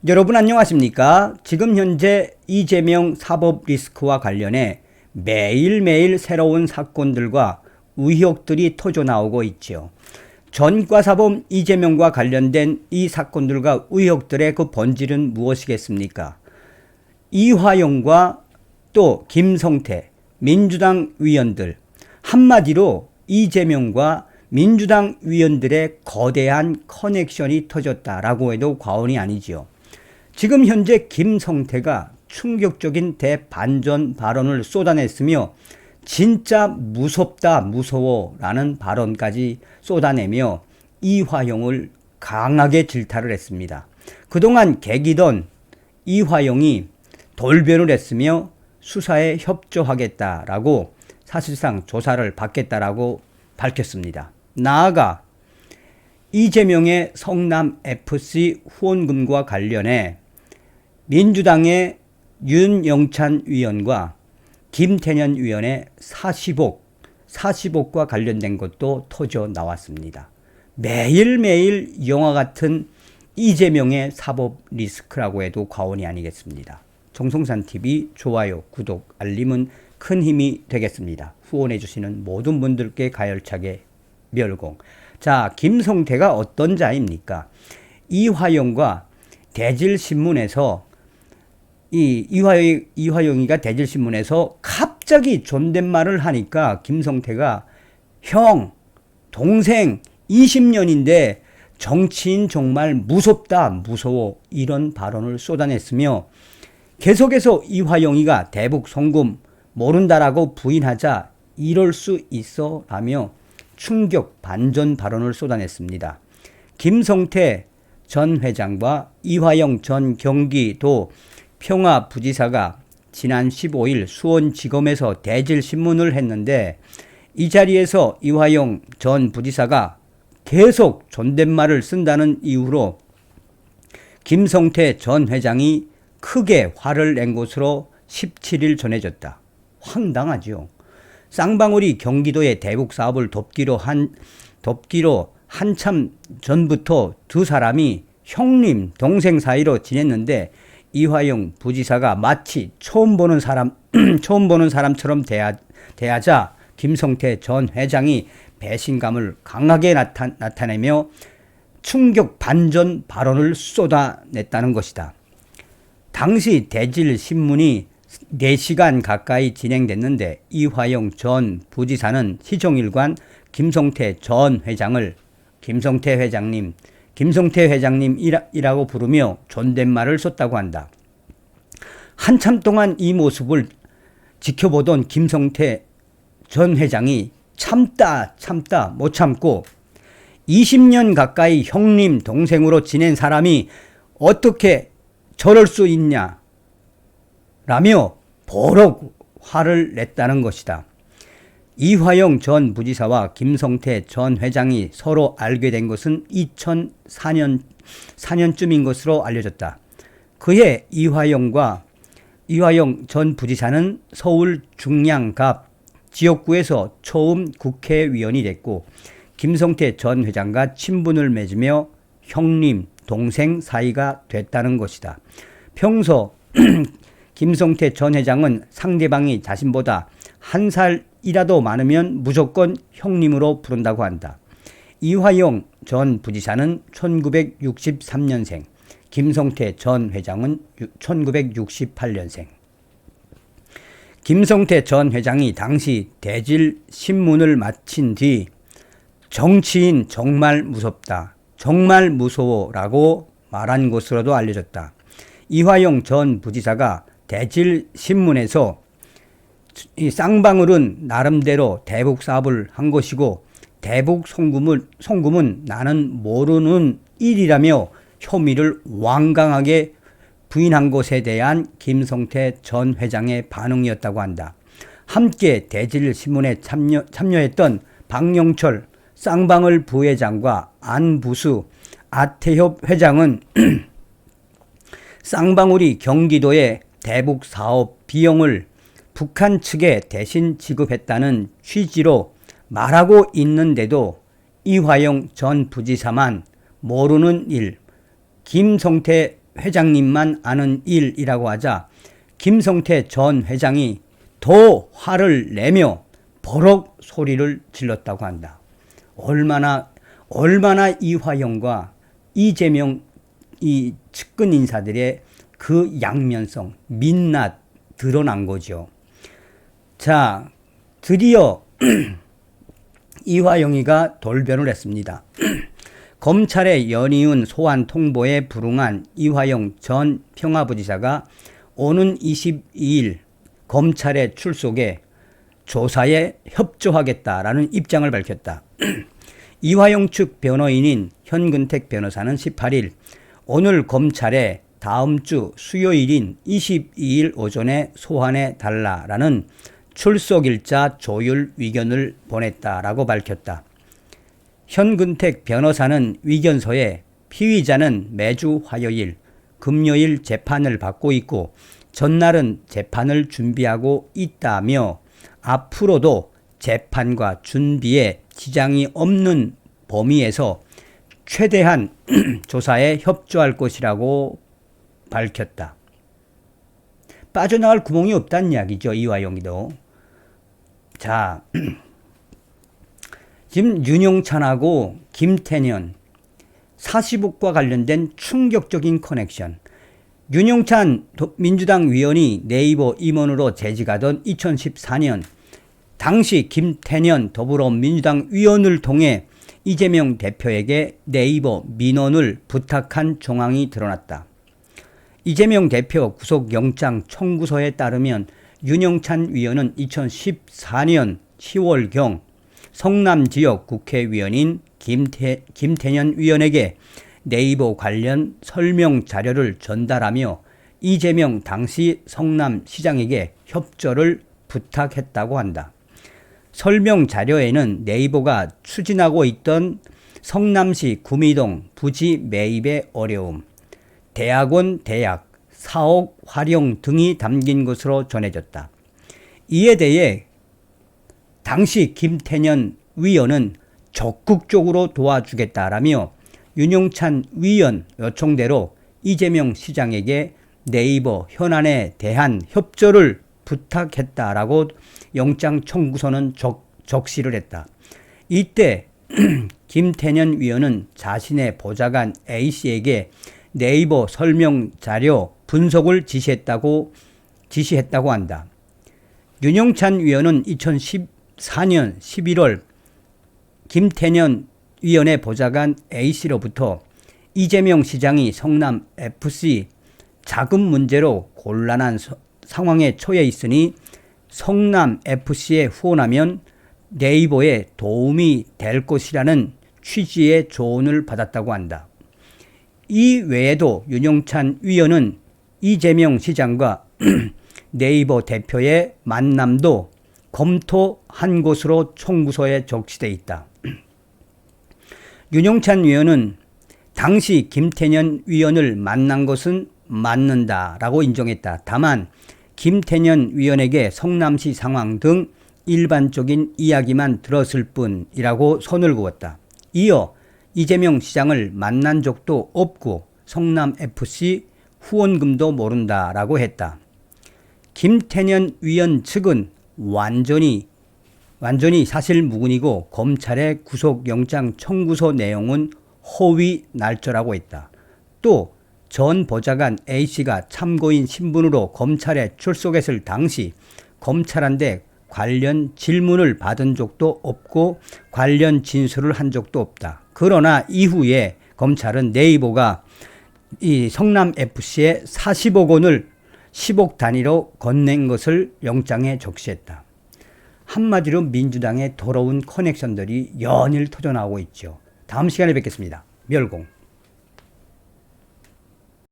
여러분 안녕하십니까? 지금 현재 이재명 사법 리스크와 관련해 매일매일 새로운 사건들과 의혹들이 터져나오고 있죠. 전과사범 이재명과 관련된 이 사건들과 의혹들의 그 본질은 무엇이겠습니까? 이화영과 또 김성태 민주당 위원들, 한마디로 이재명과 민주당 위원들의 거대한 커넥션이 터졌다라고 해도 과언이 아니지요. 지금 현재 김성태가 충격적인 대반전 발언을 쏟아냈으며 진짜 무섭다 무서워 라는 발언까지 쏟아내며 이화영을 강하게 질타를 했습니다. 그동안 개기던 이화영이 돌변을 했으며 수사에 협조하겠다라고 사실상 조사를 받겠다라고 밝혔습니다. 나아가 이재명의 성남FC 후원금과 관련해 민주당의 윤영찬 위원과 김태년 위원의 40억과 관련된 것도 터져 나왔습니다. 매일매일 영화 같은 이재명의 사법 리스크라고 해도 과언이 아니겠습니다. 정성산TV 좋아요, 구독, 알림은 큰 힘이 되겠습니다. 후원해 주시는 모든 분들께 가열차게 멸공. 자, 김성태가 어떤 자입니까? 이화영과 대질신문에서 이화영이가 대질신문에서 갑자기 존댓말을 하니까 김성태가 형, 동생 20년인데 정치인 정말 무섭다, 무서워 이런 발언을 쏟아냈으며 계속해서 이화영이가 대북 송금 모른다라고 부인하자 이럴 수 있어 라며 충격 반전 발언을 쏟아냈습니다. 김성태 전 회장과 이화영 전 경기도 평화부지사가 지난 15일 수원지검에서 대질신문을 했는데 이 자리에서 이화영 전 부지사가 계속 존댓말을 쓴다는 이유로 김성태 전 회장이 크게 화를 낸 것으로 17일 전해졌다. 황당하죠. 쌍방울이 경기도의 대북 사업을 돕기로 한참 전부터 두 사람이 형님, 동생 사이로 지냈는데 이화영 부지사가 마치 처음 보는 사람처럼 대하자 김성태 전 회장이 배신감을 강하게 나타내며 충격 반전 발언을 쏟아냈다는 것이다. 당시 대질신문이 4시간 가까이 진행됐는데 이화영 전 부지사는 시종일관 김성태 전 회장을 김성태 회장님이라고 부르며 존댓말을 썼다고 한다. 한참 동안 이 모습을 지켜보던 김성태 전 회장이 참다 못 참고 20년 가까이 형님 동생으로 지낸 사람이 어떻게 저럴 수 있냐 라며 버럭 화를 냈다는 것이다. 이화영 전 부지사와 김성태 전 회장이 서로 알게 된 것은 2004년쯤인 것으로 알려졌다. 그해 이화영 전 부지사는 서울 중량갑 지역구에서 처음 국회의원이 됐고 김성태 전 회장과 친분을 맺으며 형님, 동생 사이가 됐다는 것이다. 평소 김성태 전 회장은 상대방이 자신보다 한 살이라도 많으면 무조건 형님으로 부른다고 한다. 이화영 전 부지사는 1963년생, 김성태 전 회장은 1968년생. 김성태 전 회장이 당시 대질신문을 마친 뒤 정치인 정말 무섭다, 정말 무서워라고 말한 것으로도 알려졌다. 이화영 전 부지사가 대질신문에서 이 쌍방울은 나름대로 대북 사업을 한 것이고 대북 송금은 나는 모르는 일이라며 혐의를 완강하게 부인한 것에 대한 김성태 전 회장의 반응이었다고 한다. 함께 대질신문에 참여했던 박영철 쌍방울 부회장과 안부수 아태협 회장은 쌍방울이 경기도의 대북 사업 비용을 북한 측에 대신 지급했다는 취지로 말하고 있는데도 이화영 전 부지사만 모르는 일, 김성태 회장님만 아는 일이라고 하자 김성태 전 회장이 더 화를 내며 버럭 소리를 질렀다고 한다. 얼마나 이화영과 이재명 이 측근 인사들의 그 양면성, 민낯 드러난 거죠. 자, 드디어 이화영이가 돌변을 했습니다. 검찰의 연이은 소환 통보에 불응한 이화영 전 평화부지사가 오는 22일 검찰에 출석해 조사에 협조하겠다라는 입장을 밝혔다. 이화영 측 변호인인 현근택 변호사는 18일 오늘 검찰에 다음 주 수요일인 22일 오전에 소환해 달라라는 출석일자 조율 위견을 보냈다라고 밝혔다. 현근택 변호사는 위견서에 피의자는 매주 화요일, 금요일 재판을 받고 있고 전날은 재판을 준비하고 있다며 앞으로도 재판과 준비에 지장이 없는 범위에서 최대한 조사에 협조할 것이라고 밝혔다. 빠져나갈 구멍이 없다는 이야기죠. 이화영이도. 자, 지금 윤영찬하고 김태년 40억과 관련된 충격적인 커넥션. 윤영찬 민주당 위원이 네이버 임원으로 재직하던 2014년 당시 김태년 더불어민주당 위원을 통해 이재명 대표에게 네이버 민원을 부탁한 정황이 드러났다. 이재명 대표 구속영장 청구서에 따르면 윤영찬 위원은 2014년 10월경 성남 지역 국회의원인 김태년 위원에게 네이버 관련 설명 자료를 전달하며 이재명 당시 성남시장에게 협조를 부탁했다고 한다. 설명 자료에는 네이버가 추진하고 있던 성남시 구미동 부지 매입의 어려움, 대학원 대학, 사옥 활용 등이 담긴 것으로 전해졌다. 이에 대해 당시 김태년 위원은 적극적으로 도와주겠다라며 윤영찬 위원 요청대로 이재명 시장에게 네이버 현안에 대한 협조를 부탁했다라고 영장 청구서는 적시를 했다. 이때 김태년 위원은 자신의 보좌관 A씨에게 네이버 설명 자료 분석을 지시했다고 한다. 윤영찬 위원은 2014년 11월 김태년 위원의 보좌관 A씨로부터 이재명 시장이 성남FC 자금 문제로 곤란한 상황에 처해 있으니 성남FC에 후원하면 네이버에 도움이 될 것이라는 취지의 조언을 받았다고 한다. 이 외에도 윤영찬 위원은 이재명 시장과 네이버 대표의 만남도 검토한 것으로 청구서에 적시돼 있다. 윤영찬 위원은 당시 김태년 위원을 만난 것은 맞는다라고 인정했다. 다만 김태년 위원에게 성남시 상황 등 일반적인 이야기만 들었을 뿐이라고 선을 그었다. 이어 이재명 시장을 만난 적도 없고 성남FC 후원금도 모른다라고 했다. 김태년 위원 측은 완전히 사실 무근이고 검찰의 구속영장 청구서 내용은 허위 날조라고 했다. 또 전 보좌관 A씨가 참고인 신분으로 검찰에 출석했을 당시 검찰한테 관련 질문을 받은 적도 없고 관련 진술을 한 적도 없다. 그러나 이후에 검찰은 네이버가 이 성남FC에 40억 원을 10억 단위로 건넨 것을 영장에 적시했다. 한마디로 민주당의 더러운 커넥션들이 연일 터져나오고 있죠. 다음 시간에 뵙겠습니다. 멸공.